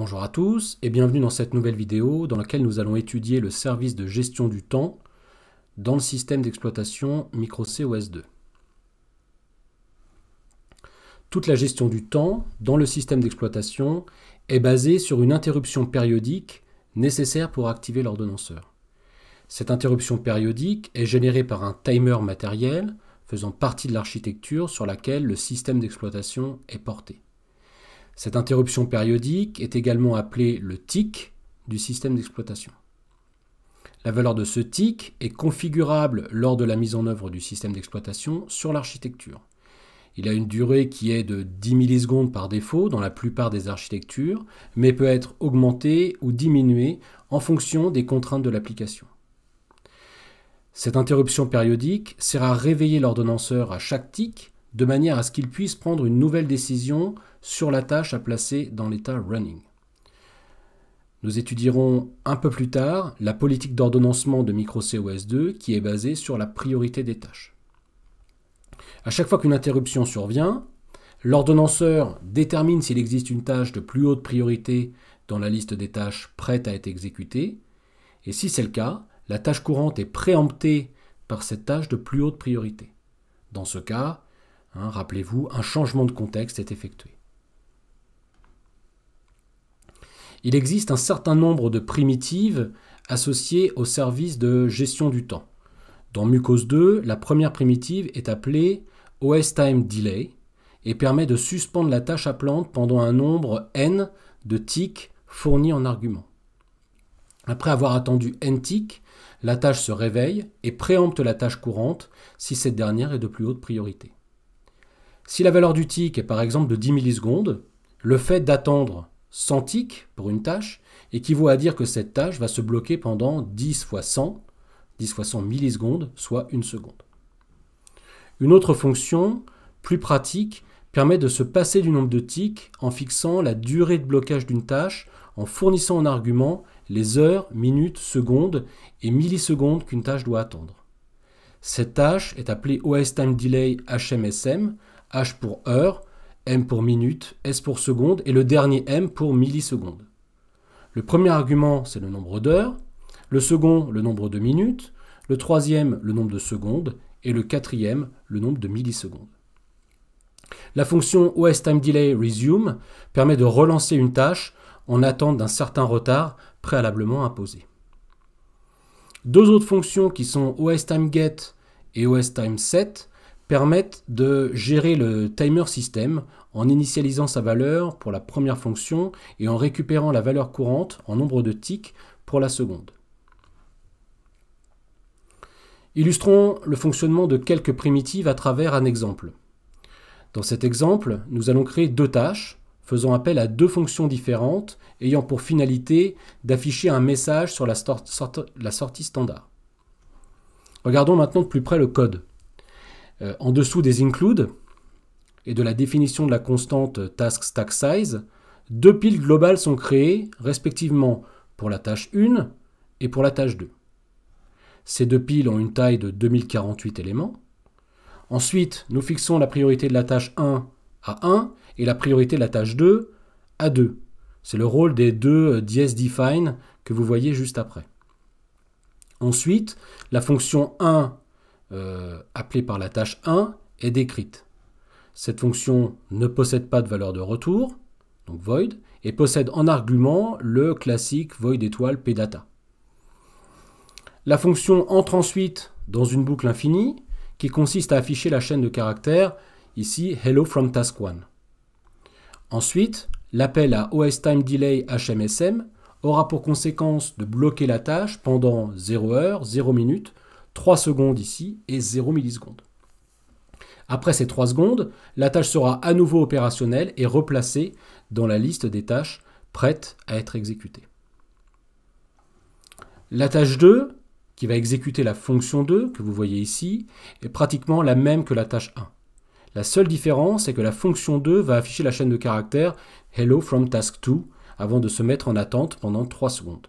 Bonjour à tous et bienvenue dans cette nouvelle vidéo dans laquelle nous allons étudier le service de gestion du temps dans le système d'exploitation MicroCOS2. Toute la gestion du temps dans le système d'exploitation est basée sur une interruption périodique nécessaire pour activer l'ordonnanceur. Cette interruption périodique est générée par un timer matériel faisant partie de l'architecture sur laquelle le système d'exploitation est porté. Cette interruption périodique est également appelée le tic du système d'exploitation. La valeur de ce tic est configurable lors de la mise en œuvre du système d'exploitation sur l'architecture. Il a une durée qui est de 10 millisecondes par défaut dans la plupart des architectures, mais peut être augmentée ou diminuée en fonction des contraintes de l'application. Cette interruption périodique sert à réveiller l'ordonnanceur à chaque tic de manière à ce qu'il puisse prendre une nouvelle décision sur la tâche à placer dans l'état running. Nous étudierons un peu plus tard la politique d'ordonnancement de MicroCOS2 qui est basée sur la priorité des tâches. À chaque fois qu'une interruption survient, l'ordonnanceur détermine s'il existe une tâche de plus haute priorité dans la liste des tâches prêtes à être exécutées, et si c'est le cas, la tâche courante est préemptée par cette tâche de plus haute priorité. Dans ce cas, rappelez-vous, un changement de contexte est effectué. Il existe un certain nombre de primitives associées au service de gestion du temps. Dans MuCOS2, la première primitive est appelée OSTimeDelay et permet de suspendre la tâche appelante pendant un nombre n de tics fournis en argument. Après avoir attendu n tics, la tâche se réveille et préempte la tâche courante si cette dernière est de plus haute priorité. Si la valeur du tic est par exemple de 10 millisecondes, le fait d'attendre 100 tics pour une tâche équivaut à dire que cette tâche va se bloquer pendant 10 fois 100 millisecondes, soit une seconde. Une autre fonction, plus pratique, permet de se passer du nombre de tics en fixant la durée de blocage d'une tâche en fournissant en argument les heures, minutes, secondes et millisecondes qu'une tâche doit attendre. Cette tâche est appelée OSTimeDelay HMSM, H pour heure, M pour minute, S pour seconde et le dernier M pour milliseconde. Le premier argument, c'est le nombre d'heures, le second, le nombre de minutes, le troisième, le nombre de secondes et le quatrième, le nombre de millisecondes. La fonction OSTimeDelayResume permet de relancer une tâche en attente d'un certain retard préalablement imposé. Deux autres fonctions qui sont OSTimeGet et OSTimeSet permettent de gérer le timer système en initialisant sa valeur pour la première fonction et en récupérant la valeur courante en nombre de tics pour la seconde. Illustrons le fonctionnement de quelques primitives à travers un exemple. Dans cet exemple, nous allons créer deux tâches faisant appel à deux fonctions différentes ayant pour finalité d'afficher un message sur la sortie standard. Regardons maintenant de plus près le code. En dessous des include et de la définition de la constante taskStackSize, deux piles globales sont créées respectivement pour la tâche 1 et pour la tâche 2. Ces deux piles ont une taille de 2048 éléments. Ensuite, nous fixons la priorité de la tâche 1 à 1 et la priorité de la tâche 2 à 2. C'est le rôle des deux DiESDefine que vous voyez juste après. Ensuite, la fonction 1 appelée par la tâche 1 est décrite. Cette fonction ne possède pas de valeur de retour, donc void, et possède en argument le classique void étoile pdata. La fonction entre ensuite dans une boucle infinie qui consiste à afficher la chaîne de caractères, ici hello from task 1. Ensuite, l'appel à OSTimeDelay HMSM aura pour conséquence de bloquer la tâche pendant 0 heure, 0 minute, 3 secondes ici et 0 millisecondes. Après ces 3 secondes, la tâche sera à nouveau opérationnelle et replacée dans la liste des tâches prêtes à être exécutées. La tâche 2, qui va exécuter la fonction 2, que vous voyez ici, est pratiquement la même que la tâche 1. La seule différence est que la fonction 2 va afficher la chaîne de caractères hello from task 2 avant de se mettre en attente pendant 3 secondes.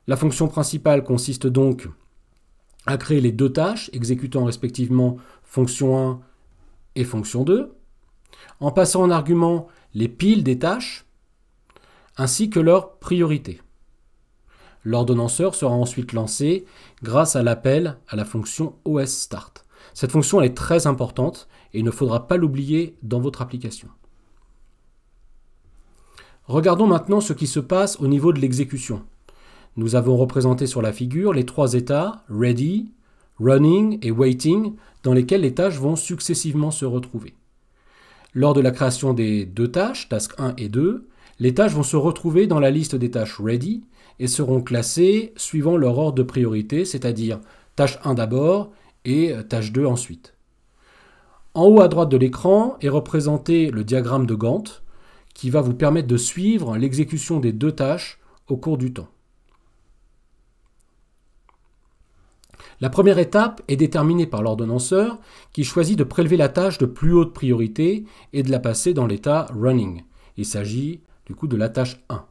La fonction principale consiste donc à créer les deux tâches exécutant respectivement fonction 1 et fonction 2, en passant en argument les piles des tâches, ainsi que leur priorité. L'ordonnanceur sera ensuite lancé grâce à l'appel à la fonction OSStart. Cette fonction elle est très importante et il ne faudra pas l'oublier dans votre application. Regardons maintenant ce qui se passe au niveau de l'exécution. Nous avons représenté sur la figure les trois états, Ready, Running et Waiting, dans lesquels les tâches vont successivement se retrouver. Lors de la création des deux tâches, Task 1 et 2, les tâches vont se retrouver dans la liste des tâches Ready et seront classées suivant leur ordre de priorité, c'est-à-dire tâche 1 d'abord et tâche 2 ensuite. En haut à droite de l'écran est représenté le diagramme de Gantt qui va vous permettre de suivre l'exécution des deux tâches au cours du temps. La première étape est déterminée par l'ordonnanceur qui choisit de prélever la tâche de plus haute priorité et de la passer dans l'état Running. Il s'agit du coup de la tâche 1.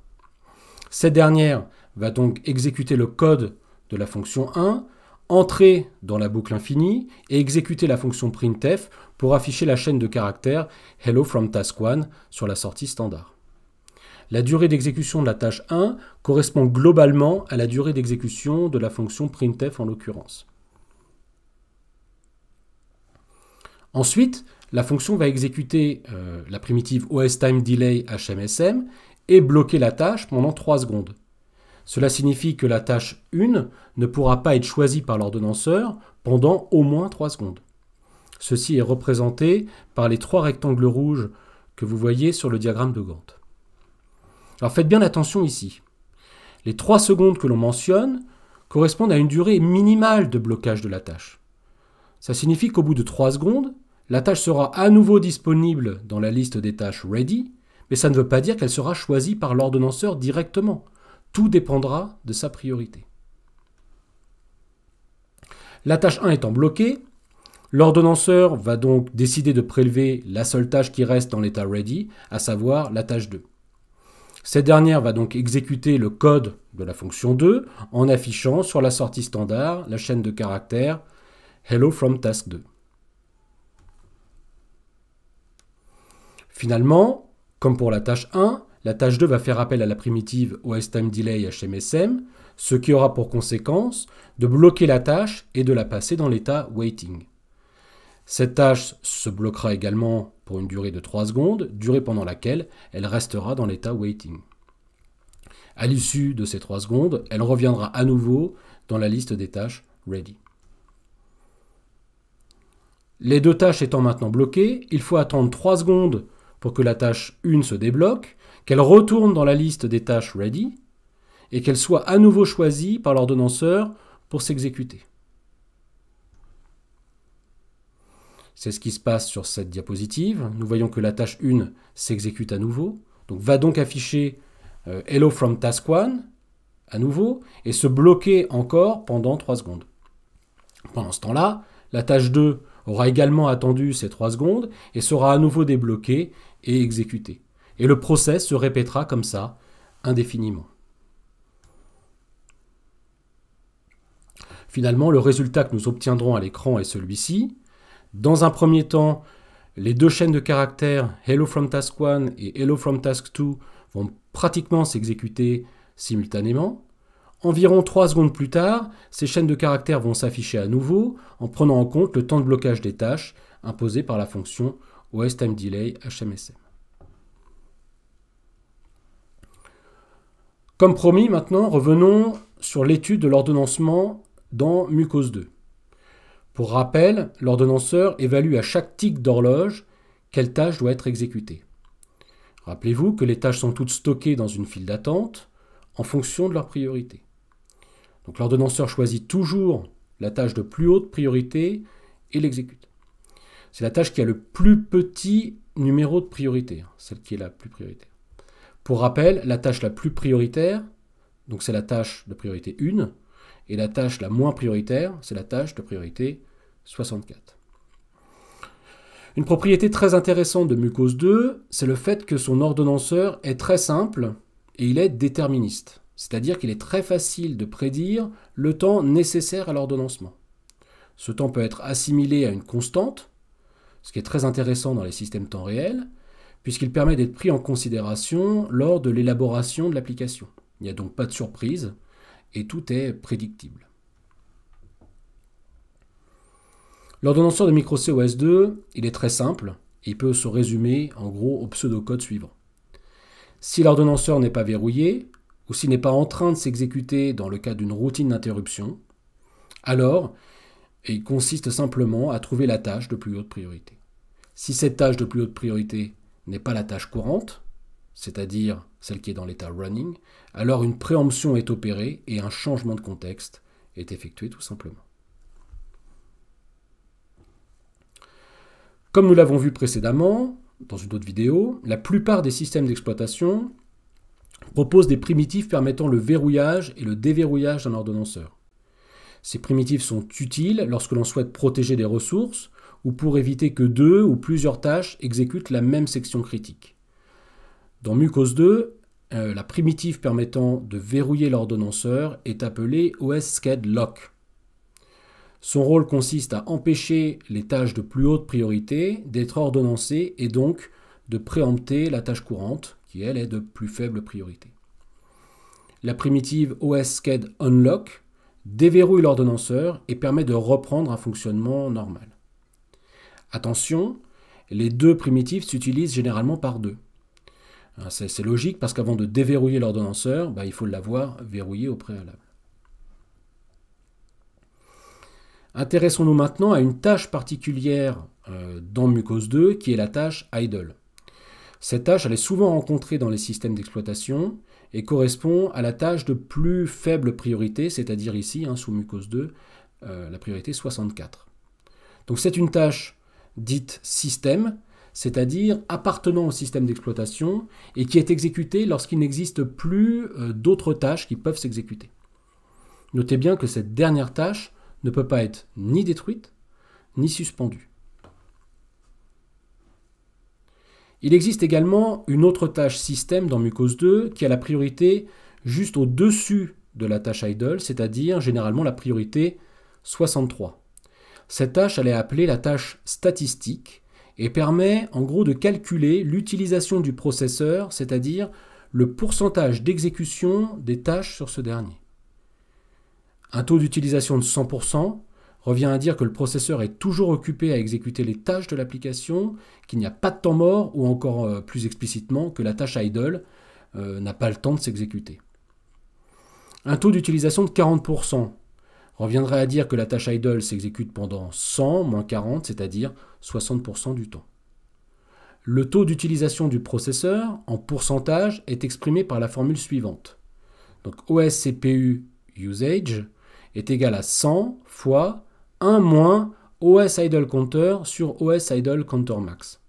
Cette dernière va donc exécuter le code de la fonction 1, entrer dans la boucle infinie et exécuter la fonction printf pour afficher la chaîne de caractères Hello from task 1 sur la sortie standard. La durée d'exécution de la tâche 1 correspond globalement à la durée d'exécution de la fonction printf en l'occurrence. Ensuite, la fonction va exécuter la primitive OSTimeDelay HMSM et bloquer la tâche pendant 3 secondes. Cela signifie que la tâche 1 ne pourra pas être choisie par l'ordonnanceur pendant au moins 3 secondes. Ceci est représenté par les 3 rectangles rouges que vous voyez sur le diagramme de Gantt. Alors faites bien attention ici. Les 3 secondes que l'on mentionne correspondent à une durée minimale de blocage de la tâche. Ça signifie qu'au bout de 3 secondes, la tâche sera à nouveau disponible dans la liste des tâches Ready, mais ça ne veut pas dire qu'elle sera choisie par l'ordonnanceur directement. Tout dépendra de sa priorité. La tâche 1 étant bloquée, l'ordonnanceur va donc décider de prélever la seule tâche qui reste dans l'état Ready, à savoir la tâche 2. Cette dernière va donc exécuter le code de la fonction 2 en affichant sur la sortie standard la chaîne de caractères Hello from task 2. Finalement, comme pour la tâche 1, la tâche 2 va faire appel à la primitive OSTimeDelay HMSM, ce qui aura pour conséquence de bloquer la tâche et de la passer dans l'état Waiting. Cette tâche se bloquera également pour une durée de 3 secondes, durée pendant laquelle elle restera dans l'état Waiting. À l'issue de ces 3 secondes, elle reviendra à nouveau dans la liste des tâches Ready. Les deux tâches étant maintenant bloquées, il faut attendre 3 secondes pour que la tâche 1 se débloque, qu'elle retourne dans la liste des tâches Ready et qu'elle soit à nouveau choisie par l'ordonnanceur pour s'exécuter. C'est ce qui se passe sur cette diapositive. Nous voyons que la tâche 1 s'exécute à nouveau, donc va donc afficher Hello from task 1 à nouveau et se bloquer encore pendant 3 secondes. Pendant ce temps-là, la tâche 2 aura également attendu ces 3 secondes et sera à nouveau débloquée et exécutée. Et le process se répétera comme ça, indéfiniment. Finalement, le résultat que nous obtiendrons à l'écran est celui-ci. Dans un premier temps, les deux chaînes de caractères Hello from task 1 et Hello from task 2 vont pratiquement s'exécuter simultanément. Environ 3 secondes plus tard, ces chaînes de caractères vont s'afficher à nouveau en prenant en compte le temps de blocage des tâches imposé par la fonction OSTimeDelay HMSM. Comme promis, maintenant, revenons sur l'étude de l'ordonnancement dans Mucose 2. Pour rappel, l'ordonnanceur évalue à chaque tic d'horloge quelle tâche doit être exécutée. Rappelez-vous que les tâches sont toutes stockées dans une file d'attente en fonction de leur priorité. Donc l'ordonnanceur choisit toujours la tâche de plus haute priorité et l'exécute. C'est la tâche qui a le plus petit numéro de priorité, celle qui est la plus prioritaire. Pour rappel, la tâche la plus prioritaire, donc c'est la tâche de priorité 1, et la tâche la moins prioritaire, c'est la tâche de priorité 64. Une propriété très intéressante de Mucose 2, c'est le fait que son ordonnanceur est très simple et il est déterministe. C'est-à-dire qu'il est très facile de prédire le temps nécessaire à l'ordonnancement. Ce temps peut être assimilé à une constante, ce qui est très intéressant dans les systèmes temps réel, puisqu'il permet d'être pris en considération lors de l'élaboration de l'application. Il n'y a donc pas de surprise et tout est prédictible. L'ordonnanceur de micro-C OS 2, il est très simple et il peut se résumer en gros au pseudocode suivant. Si l'ordonnanceur n'est pas verrouillé, ou s'il n'est pas en train de s'exécuter dans le cadre d'une routine d'interruption, alors il consiste simplement à trouver la tâche de plus haute priorité. Si cette tâche de plus haute priorité n'est pas la tâche courante, c'est-à-dire celle qui est dans l'état running, alors une préemption est opérée et un changement de contexte est effectué tout simplement. Comme nous l'avons vu précédemment, dans une autre vidéo, la plupart des systèmes d'exploitation proposent des primitives permettant le verrouillage et le déverrouillage d'un ordonnanceur. Ces primitives sont utiles lorsque l'on souhaite protéger des ressources ou pour éviter que deux ou plusieurs tâches exécutent la même section critique. Dans MucOS 2, la primitive permettant de verrouiller l'ordonnanceur est appelée OS_SCAD_LOCK. Son rôle consiste à empêcher les tâches de plus haute priorité d'être ordonnancées et donc de préempter la tâche courante, qui elle est de plus faible priorité. La primitive OS_SCAD_UNLOCK déverrouille l'ordonnanceur et permet de reprendre un fonctionnement normal. Attention, les deux primitives s'utilisent généralement par deux. C'est logique parce qu'avant de déverrouiller l'ordonnanceur, il faut l'avoir verrouillé au préalable. Intéressons-nous maintenant à une tâche particulière dans MucOS 2 qui est la tâche idle. Cette tâche elle est souvent rencontrée dans les systèmes d'exploitation et correspond à la tâche de plus faible priorité, c'est-à-dire ici, sous MucOS 2, la priorité 64. Donc c'est une tâche dite système, c'est-à-dire appartenant au système d'exploitation et qui est exécutée lorsqu'il n'existe plus d'autres tâches qui peuvent s'exécuter. Notez bien que cette dernière tâche ne peut pas être ni détruite, ni suspendue. Il existe également une autre tâche système dans MucOS 2 qui a la priorité juste au-dessus de la tâche idle, c'est-à-dire généralement la priorité 63. Cette tâche elle est appelée la tâche statistique et permet en gros de calculer l'utilisation du processeur, c'est-à-dire le pourcentage d'exécution des tâches sur ce dernier. Un taux d'utilisation de 100% revient à dire que le processeur est toujours occupé à exécuter les tâches de l'application, qu'il n'y a pas de temps mort, ou encore plus explicitement que la tâche idle n'a pas le temps de s'exécuter. Un taux d'utilisation de 40% reviendrait à dire que la tâche idle s'exécute pendant 100 moins 40, c'est-à-dire 60% du temps. Le taux d'utilisation du processeur en pourcentage est exprimé par la formule suivante. Donc OS CPU usage est égal à 100 fois 1 moins OS idle counter sur OS idle counter max,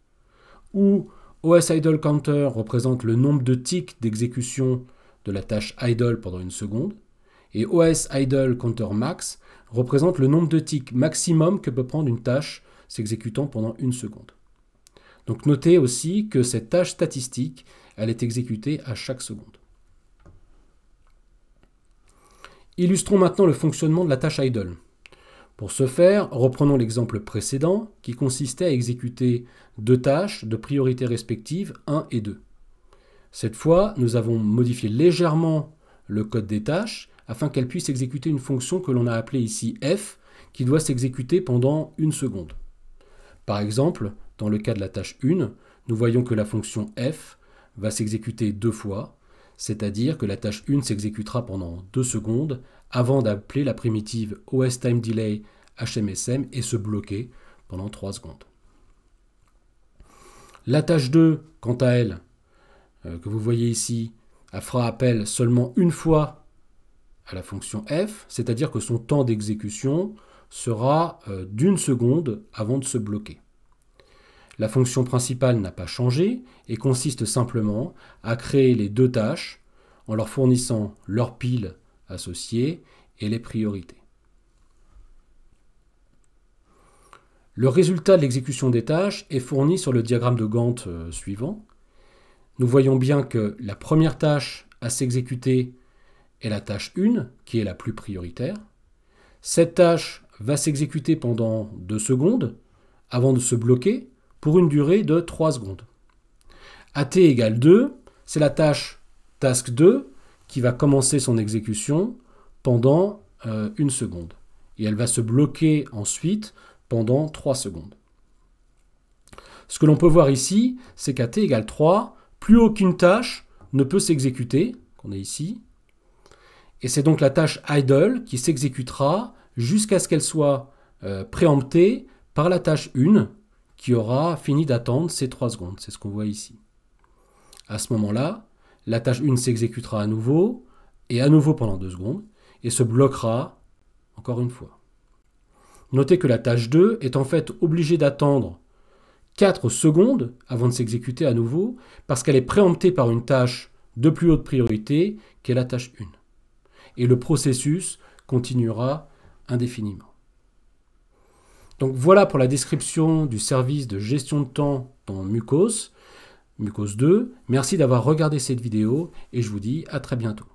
où OS idle counter représente le nombre de ticks d'exécution de la tâche idle pendant une seconde, et OS idle counter max représente le nombre de ticks maximum que peut prendre une tâche s'exécutant pendant une seconde. Donc notez aussi que cette tâche statistique, elle est exécutée à chaque seconde. Illustrons maintenant le fonctionnement de la tâche idle. Pour ce faire, reprenons l'exemple précédent qui consistait à exécuter deux tâches de priorité respective 1 et 2. Cette fois, nous avons modifié légèrement le code des tâches afin qu'elles puissent exécuter une fonction que l'on a appelée ici f qui doit s'exécuter pendant une seconde. Par exemple, dans le cas de la tâche 1, nous voyons que la fonction f va s'exécuter deux fois, c'est-à-dire que la tâche 1 s'exécutera pendant 2 secondes avant d'appeler la primitive OSTimeDelay HMSM et se bloquer pendant 3 secondes. La tâche 2, quant à elle, que vous voyez ici, elle fera appel seulement une fois à la fonction f, c'est-à-dire que son temps d'exécution sera d'1 seconde avant de se bloquer. La fonction principale n'a pas changé et consiste simplement à créer les deux tâches en leur fournissant leurs piles associées et les priorités. Le résultat de l'exécution des tâches est fourni sur le diagramme de Gantt suivant. Nous voyons bien que la première tâche à s'exécuter est la tâche 1, qui est la plus prioritaire. Cette tâche va s'exécuter pendant 2 secondes avant de se bloquer pour une durée de 3 secondes. AT égale 2, c'est la tâche task 2 qui va commencer son exécution pendant 1 seconde. Et elle va se bloquer ensuite pendant 3 secondes. Ce que l'on peut voir ici, c'est qu'à t égale 3, plus aucune tâche ne peut s'exécuter, qu'on est ici. Et c'est donc la tâche idle qui s'exécutera jusqu'à ce qu'elle soit préemptée par la tâche 1 qui aura fini d'attendre ces 3 secondes. C'est ce qu'on voit ici. À ce moment-là, la tâche 1 s'exécutera à nouveau pendant 2 secondes et se bloquera encore une fois. Notez que la tâche 2 est en fait obligée d'attendre 4 secondes avant de s'exécuter à nouveau parce qu'elle est préemptée par une tâche de plus haute priorité qui est la tâche 1. Et le processus continuera indéfiniment. Donc voilà pour la description du service de gestion de temps dans Mucos 2. Merci d'avoir regardé cette vidéo et je vous dis à très bientôt.